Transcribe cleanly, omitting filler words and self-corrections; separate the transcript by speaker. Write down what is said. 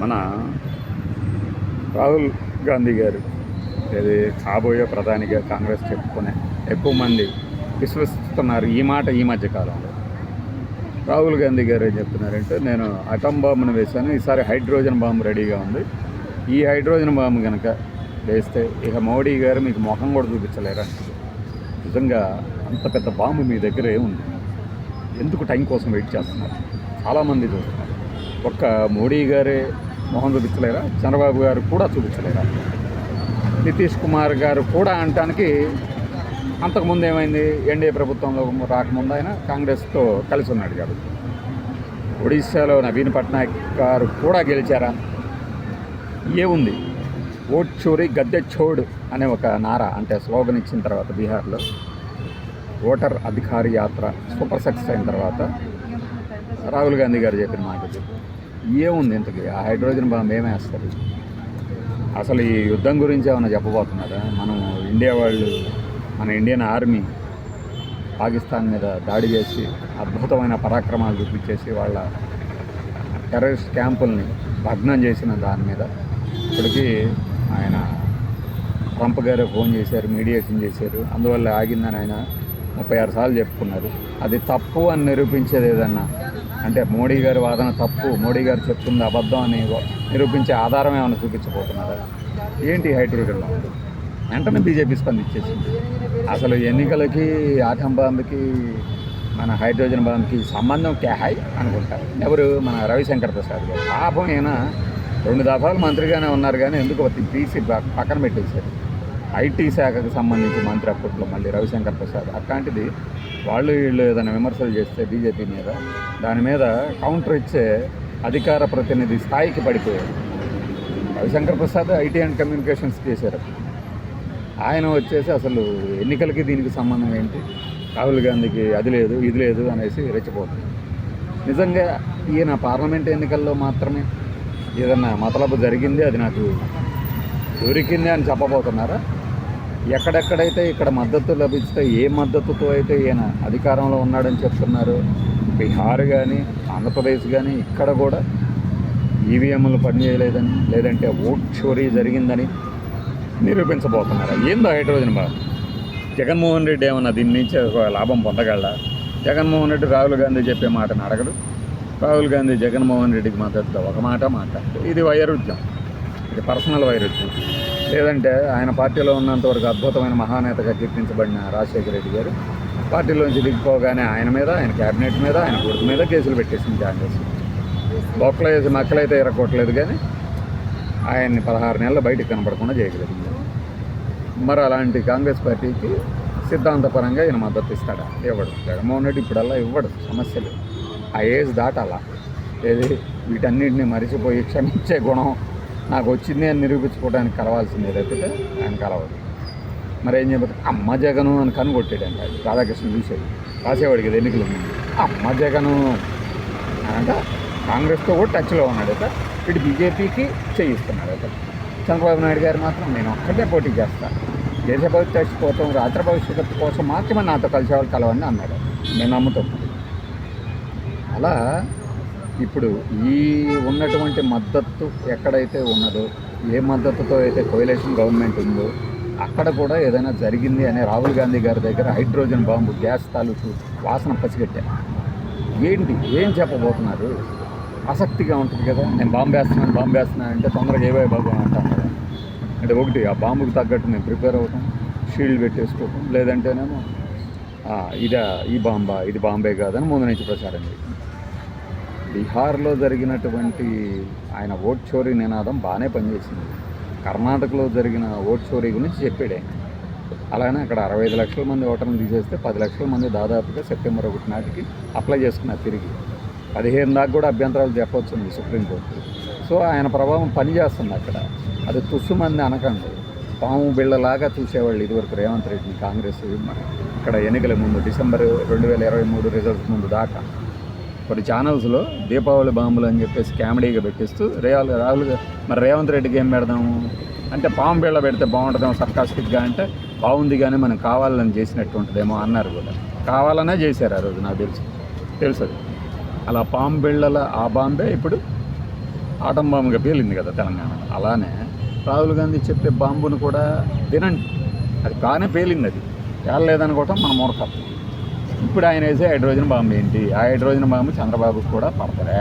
Speaker 1: మన రాహుల్ గాంధీ గారు ఇది కాబోయే ప్రధానిగా కాంగ్రెస్ చెప్పుకునే ఎక్కువ మంది విశ్వసిస్తున్నారు ఈ మాట ఈ మధ్య కాలంలో. రాహుల్ గాంధీ గారు ఏం చెప్తున్నారంటే, నేను అటం బాంబును వేశాను, ఈసారి హైడ్రోజన్ బాంబు రెడీగా ఉంది, ఈ హైడ్రోజన్ బాంబు కనుక వేస్తే ఇక మోడీ గారు మీకు మొహం కూడా చూపించలేరు. నిజంగా అంత పెద్ద బాంబు మీ దగ్గర ఏముంది? ఎందుకు టైం కోసం వెయిట్ చేస్తున్నారు? చాలామంది చూస్తున్నారు. ఒక్క మోడీ గారే మొహం చూపించలేరా? చంద్రబాబు గారు కూడా చూపించలేరా? నితీష్ కుమార్ గారు కూడా అనటానికి అంతకుముందు ఏమైంది, ఎన్డీఏ ప్రభుత్వంలో రాకముందు ఆయన కాంగ్రెస్తో కలిసి ఉన్నాడు కాబట్టి. ఒడిశాలో నవీన్ పట్నాయక్ గారు కూడా గెలిచారా? ఏముంది, ఓట్ చోరీ గద్దె చోడు అనే ఒక నారా అంటే స్లోగన్ ఇచ్చిన తర్వాత బీహార్లో ఓటర్ అధికారి యాత్ర సూపర్ సక్సెస్ అయిన తర్వాత రాహుల్ గాంధీ గారు చెప్పిన మాట ఏముంది, ఇంతకీ ఆ హైడ్రోజన్ బాంబు ఏమేస్తారు? అసలు ఈ యుద్ధం గురించి ఏమైనా చెప్పబోతున్నారా? మనం ఇండియా వాళ్ళు, మన ఇండియన్ ఆర్మీ పాకిస్తాన్ మీద దాడి చేసి అద్భుతమైన పరాక్రమాలు చూపించేసి వాళ్ళ టెర్రరిస్ట్ క్యాంపుల్ని భగ్నం చేసిన దాని మీద ఇప్పటికీ ఆయన ట్రంప్ గారు ఫోన్ చేశారు, మీడియేషన్ చేశారు, అందువల్ల ఆగిందని ఆయన 36 సార్లు చెప్పుకున్నారు. అది తప్పు అని నిరూపించేది ఏదన్నా అంటే మోడీ గారి వాదన తప్పు, మోడీ గారు చెప్తుంది అబద్ధం అని నిరూపించే ఆధారం ఏమైనా చూపించబోతున్నారా? ఏంటి హైడ్రోజన్ బాంబు? వెంటనే బీజేపీ స్పందించేసింది. అసలు ఎన్నికలకి ఆటం బాంబుకి మన హైడ్రోజన్ బాంబుకి సంబంధం క్యాహాయ్ అనుకుంటారు. ఎవరు? మన రవిశంకర్ ప్రసాద్ గారు. పాపం ఈయన 2 దఫాలు మంత్రిగానే ఉన్నారు, కానీ ఎందుకు తీసి పక్కన పెట్టేశారు. ఐటీ శాఖకు సంబంధించి మంత్రి అప్పట్లో మళ్ళీ రవిశంకర్ ప్రసాద్. అట్లాంటిది వీళ్ళు ఏదైనా విమర్శలు చేస్తే బీజేపీ మీద, దాని మీద కౌంటర్ ఇచ్చే అధికార ప్రతినిధి స్థాయికి పడిపోయారు. Ravishankar Prasad IT and communications చేశారు. ఆయన వచ్చేసి అసలు ఎన్నికలకి దీనికి సంబంధం ఏంటి, రాహుల్ గాంధీకి అది లేదు ఇది లేదు అనేసి రెచ్చిపోతుంది. నిజంగా ఈయన పార్లమెంట్ ఎన్నికల్లో మాత్రమే ఏదన్నా మతలబు జరిగింది, అది నాకు దొరికింది అని చెప్పబోతున్నారా? ఎక్కడెక్కడైతే ఇక్కడ మద్దతు లభిస్తే, ఏ మద్దతుతో అయితే ఈయన అధికారంలో ఉన్నాడని చెప్తున్నారు, బీహార్ కానీ ఆంధ్రప్రదేశ్ కానీ ఇక్కడ కూడా ఈవీఎంలు పనిచేయలేదని, లేదంటే ఓట్ చోరీ జరిగిందని నిరూపించబోతున్నారా? ఏందో హైడ్రోజన్ బాంబు? జగన్మోహన్ రెడ్డి ఏమన్నా దీని నుంచి ఒక లాభం పొందగలడా? జగన్మోహన్ రెడ్డి రాహుల్ గాంధీ చెప్పే మాటను అడగడు. రాహుల్ గాంధీ జగన్మోహన్ రెడ్డికి మద్దతుతో ఒక మాట మాట్లాడు. ఇది వైరుధ్యం, ఇది పర్సనల్ వైరుధ్యం. లేదంటే ఆయన పార్టీలో ఉన్నంతవరకు అద్భుతమైన మహానేతగా కీర్తించబడిన రాజశేఖర రెడ్డి గారు పార్టీలోంచి దిగిపోగానే ఆయన మీద, ఆయన క్యాబినెట్ మీద, ఆయన కొడుకు మీద కేసులు పెట్టేసింది కాంగ్రెస్. బొక్కలు వేసి మక్కలైతే ఎరగొట్టలేదు, కానీ ఆయన్ని 16 నెలలు బయటకు కనపడకుండా చేయగలిగింది. మరి అలాంటి కాంగ్రెస్ పార్టీకి సిద్ధాంతపరంగా ఈయన మద్దతు ఇస్తాడా? ఇవ్వడు. జగన్మోహన్ రెడ్డి ఇప్పుడల్లా ఇవ్వడు, సమస్యలు ఆ ఏజ్ దాటాలా. ఏది వీటన్నిటిని మరిచిపోయి క్షమించే గుణం నాకు వచ్చింది అని నిరూపించుకోవడానికి కలవాల్సిందే తప్పితే ఆయన కలవదు. మరి ఏం చెప్పారు? అమ్మ జగను అని కనుగొట్టాడంట రాధాకృష్ణ చూసేది, రాసేవాడికి ఇది ఎన్నికలు ఉంది. అమ్మ జగను అంట కాంగ్రెస్తో కూడా టచ్లో ఉన్నాడట, ఇటు బీజేపీకి చేయిస్తున్నాడట. చంద్రబాబు నాయుడు గారు మాత్రం నేను ఒక్కటే పోటీ చేస్తాను, దేశ భవిష్యత్తు కోసం, రాష్ట్ర భవిష్యత్తు కోసం మాత్రమే నాతో కలిసేవాళ్ళు కలవని అన్నాడు. నేను నమ్ముతున్నాను. అలా ఇప్పుడు ఈ ఉన్నటువంటి మద్దతు ఎక్కడైతే ఉన్నదో, ఏ మద్దతుతో అయితే కోయలేషన్ గవర్నమెంట్ ఉందో అక్కడ కూడా ఏదైనా జరిగింది అనే రాహుల్ గాంధీ గారి దగ్గర హైడ్రోజన్ బాంబు గ్యాస్ తాలూకు వాసన పసిగట్టారు. ఏంటి, ఏం చెప్పబోతున్నారు? ఆసక్తిగా ఉంటుంది కదా. నేను బాంబు వేస్తున్నాను అంటే తొందరగా ఏవై బాబు అంటాను కదా. అంటే ఒకటి ఆ బాంబుకి తగ్గట్టు నేను ప్రిపేర్ అవుతాం, షీల్డ్ పెట్టేసుకోవటం, లేదంటేనేమో ఈ బాంబా, ఇది బాంబే కాదని ముందు నుంచి ప్రచారం చేయండి. బీహార్లో జరిగినటువంటి ఆయన ఓట్ చోరీ నినాదం బాగానే పనిచేసింది. కర్ణాటకలో జరిగిన ఓట్ చోరీ గురించి చెప్పాడే. అలానే అక్కడ 65 లక్షల మంది ఓటర్లు తీసేస్తే 10 లక్షల మంది దాదాపుగా సెప్టెంబర్ 1 నాటికి అప్లై చేసుకున్నారు. తిరిగి 15 దాకా కూడా అభ్యంతరాలు చెప్పవచ్చుంది సుప్రీంకోర్టు. సో ఆయన ప్రభావం పనిచేస్తుంది అక్కడ. అది తుస్సుమంది అనకండి. పాము బిళ్ళలాగా చూసేవాళ్ళు ఇదివరకు రేవంత్ రెడ్డిని కాంగ్రెస్ ఇక్కడ ఎన్నికల ముందు డిసెంబర్ 2023 రిజల్ట్స్ ముందు దాకా కొన్ని ఛానల్స్లో దీపావళి బాంబులు అని చెప్పేసి కామెడీగా పెట్టిస్తూ రాహుల్ మరి రేవంత్ రెడ్డికి ఏం పెడదాము అంటే పాము బిళ్ళ పెడితే బాగుంటుందేమో సర్కాస్టిక్గా అంటే బాగుంది, కానీ మనం కావాలని చేసినట్టు ఉంటుందేమో అన్నారు కూడా. కావాలనే చేశారు ఆ రోజు, నాకు తెలుసు. అలా పాము బిళ్ళల ఆ బాంబే ఇప్పుడు ఆటం బాంబుగా పేలింది కదా తెలంగాణ. అలానే రాహుల్ గాంధీ చెప్పే బాంబును కూడా తినండి, అది కానే పేలింది, అది పేలలేదనుకోవటం మన మూర్ఖత్వం. ఇప్పుడు ఆయన వేసే హైడ్రోజన్ బాంబు ఏంటి? ఆ హైడ్రోజన్ బాంబు చంద్రబాబుకు కూడా పడతలే.